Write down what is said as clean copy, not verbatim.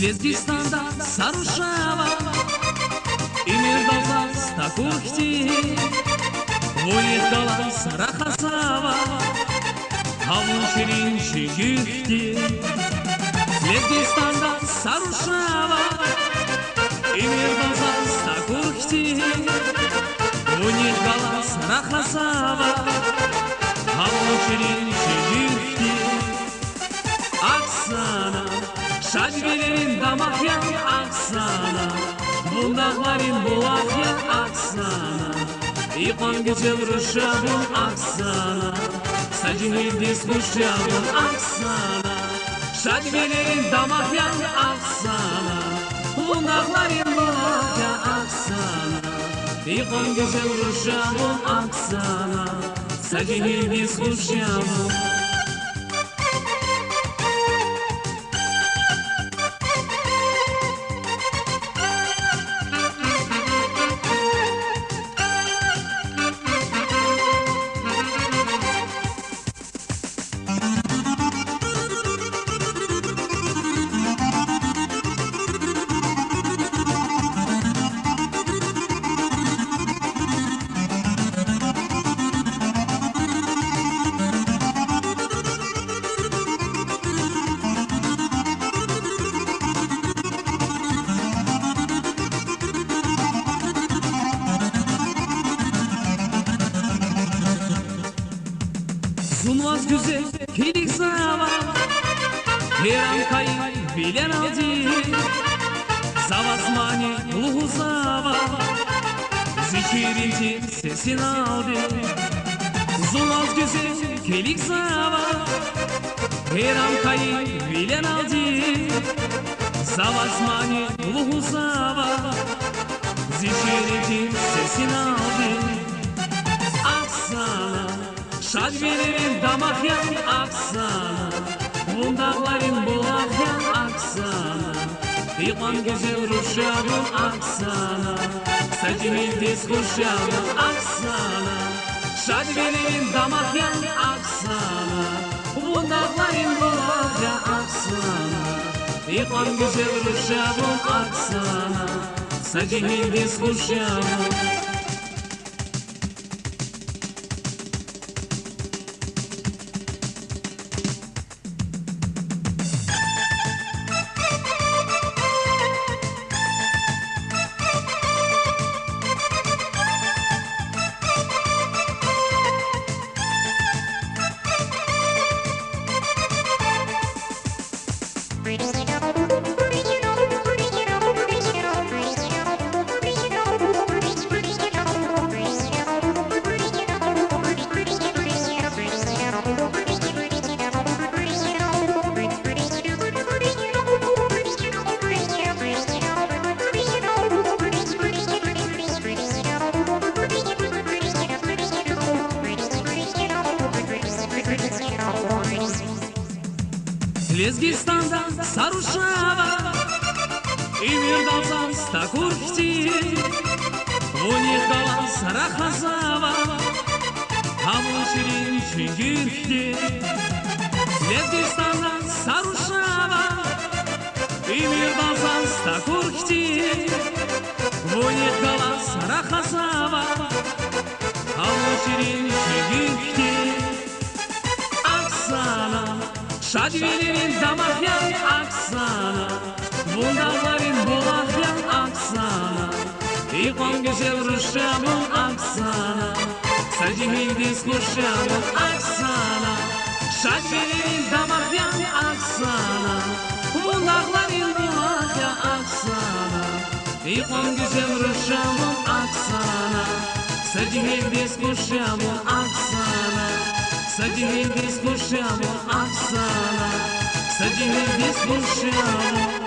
Лезгистанда Сарушава и Мирдоза Стакухти Уехала Сарахасава Havun şirin şigüfti Lezgistanda Сарушава и Мирдоза Стакухти Уехала Сарахасава Havun şirin şigüfti Aksana Şajgelerin damak yan aksana Bundakların bulak yan aksana İkon gece vuruşabın aksana Sacini diz kuşabın aksana Şajgelerin damak yan aksana Bundakların bulak yan aksana İkon gece vuruşabın aksana Sacini diz kuşabın Sunmaz güzel kilik zava Her an kayıp bilen aldı Zavasmani luhu zava Zikirinti sesin aldı Sunmaz güzel kilik zava Her an kayıp bilen aldı Zavasmani luhu zava Zikirinti sesin aldı Aksana Şajgelerin damak yan aksana Bundakların bulak yan aksana İkon güzel ruşabın aksana Sacini diz kuşabın aksana Şajgelerin damak yan aksana Bundakların bulak yan aksana İkon güzel ruşabın aksana Sacini diz kuşabın Лезгистанда Сарушава и Мирдоза Стакухти Уехала Сарахасава Havun şirin şigüfti Lezgistanda Сарушава и Мирдоза Стакухти Уехала Сарахасава Havun şirin şigüfti Aksana Şajgelerin damak yan aksana Bundakların bulak yan aksana İkon güzel ruşabın aksana Sacini diz kuşabın aksana Şajgelerin damak yan aksana Bundakların bulak yan aksana İkon güzel ruşabın aksana Sacini diz kuşabın aksana Sacini diz kuşabın aksana Sacini diz kuşabın